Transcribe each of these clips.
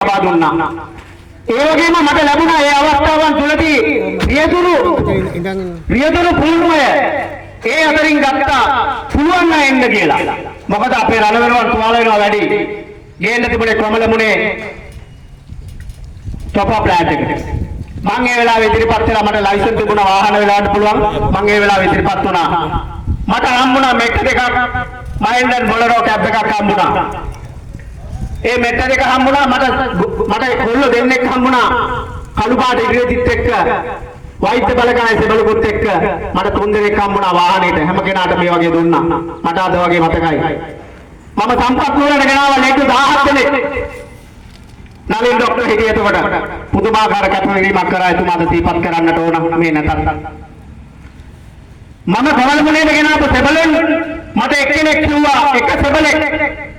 ලබා දුන්නා. ඒ වගේම මට ලැබුණා ඒ අවස්ථාවන් තුලදී රියදුරු පුහුණුව ඒ අතරින් ගත්තා පුළුවන් නම් එන්න කියලා. මොකද අපේ රණවැලවල් තුවාල වෙනවා වැඩි. ගේන්න තිබුණේ ක්‍රමලමුනේ top up plant එකට. මම ඒ වෙලාවේ ඉදිරිපත් වෙලා මට ලයිසන්ස් තිබුණා වාහන වෙලාවට පුළුවන්. මම ඒ වෙලාවේ ඉදිරිපත් වුණා. මට හම්බුණා මෙට් දෙකක් මහින්දන් බොලරෝ කැබ් එකක් හම්බුණා. ඒ මෙට් දෙක හම්බුණා මට කොල්ලෝ දෙන්නෙක් හම්බුණා. කළු පාට ඉංග්‍රීසිත් එක්ක වෛද්‍ය බලකාය සෙබළුකුත් එක්ක මට තුන් දෙනෙක් හම්බුණා වාහනේට. හැම කෙනාට මේ වගේ දුන්නා. මට අද වගේ මතකයි. මම සම්පත් නුවරට ගෙනාවා ලෙඩ 17 දෙනෙක්. නලින් ડોක්ටර් හිටියේ එතකොට පුදුමාකාර කැපකිරීමක් කරා එතුමාද දීපත් කරන්නට ඕන මේ නැතත් මම කොළඹුණේට ගෙනාපු සෙබළෙන් මට එක්කෙනෙක් කිව්වා එක සෙබළෙක්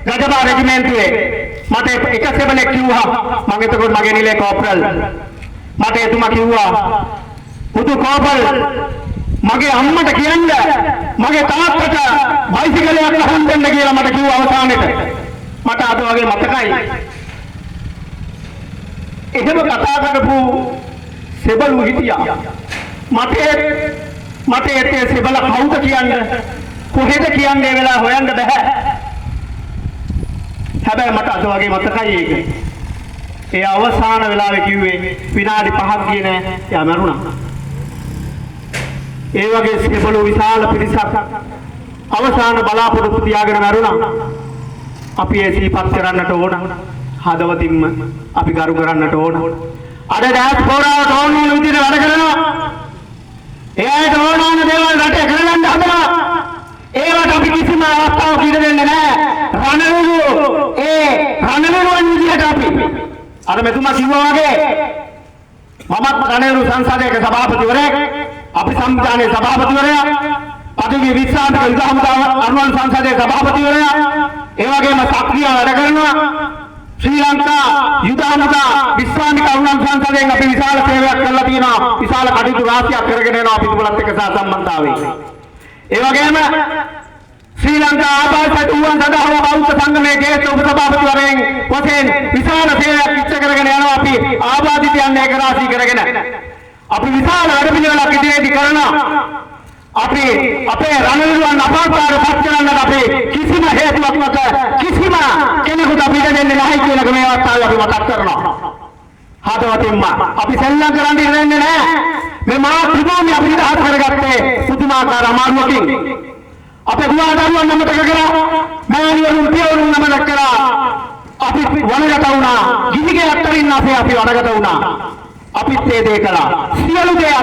ගජබා රෙජිමෙන්තුවේ මට එක සෙබළෙක් කිව්වා මම එතකොට මගේ නිලේ කෝපරල් මට එතුමා කිව්වා පුදු කෝපරල් මගේ අම්මට කියන්න මගේ තාත්තට බයිසිකලයක් අහන්න දෙන්න කියලා මට කිව්වා අවසානෙට මට අද වගේ මතකයි එහෙම කතා කරපු සෙබළු හිටියා මට ඒ සෙබළ කවුද කියන්නේ කොහෙද කියන්නේ වෙලා හොයන්න බෑ හැබැයි මට අද වගේ මතකයි ඒක ඒ අවසාන වෙලාවේ කිව්වේ විනාඩි 5ක් ගියේ නෑ එයා මරුණා ඒ වගේ සෙබළු විශාල පිරිසක් අවසාන බලාපොරොත්තු තියාගෙන මරුණා අපි ඒ සිහිපත් කරන්නට ඕන හදවතින්ම අපි ගරු කරන්නට ඕන. අද ඩයස්පෝරාවට ඕන ඕන විදිහට වැඩ කරනවා. එයාට ඕන ඕන දේවල් රටේ කරගන්න හදනවා. ඒවට අපි කිසිම අවස්ථාවක ඉඩ දෙන්නේ නැහැ. රණවිරුවන් විදිහට අපි අර මෙතුමා කිව්වා වගේ මමත් රණවිරු සංසදයක සභාපතිවරයෙක් අපි සංවිධානයේ සභාපතිවරයා පදවි විශ්‍රාමික යුද හමුදාව අනුරාධපුර සංසදයේ සභාපතිවරයා ඒ වගේම සක්‍රිය වැඩ කරනවා ශ්‍රී ලංකා යුද හමුදා විශ්‍රාමික අනුරාධපුර සංසදයෙන් අපි විශාල සේවයක් කරලා තියෙනවා විශාල කටයුතු රාශියක් කරගෙන යනවා අපි දුලත් එක්ක සම්බන්ධතාවයෙන් ඒ වගේම ශ්‍රී ලංකා ආභාෂිත වූවන් සඳහා බෞද්ධ සංගමයේ ජේෂ්ඨ උපසභාපතිවරයෙක් වශයෙන් විශාල සේවයක් ඉෂ්ට කරගෙන යනවා අපි ආබාධිතයන් ඒක රාශී කරගෙන අපි විශාල වැඩ පිළිවෙලක් ඉදිරියේදී කරනවා අපි අපේ රණවිරුවන් අපාකාර පත් කරන්නට අපි කිසිම හේතුවක් නැත කිසිම කෙනෙකුට අපි දෙන්නේ නැහැ කියලා මේ අවස්ථාවේ අපි මතක් කරනවා හදවතින්ම අපි සෙල්ලම් කරන්න ඉන්නේ නැහැ මේ මහා ත්‍රිභූමිය අපි ඉදහස් කරගත්තේ පුදුමාකාර අමාරුවකින් අපේ ගුවන්දරුවන් නමතක කරා මෑණිවරුන් පියවරුන් නමතක කරා අපි වනගත වුණා ගිහිගේ අත්තරින් නැසේ අපි වනගත වුණා අපිත් ඒ දේ කළා සියලු දේ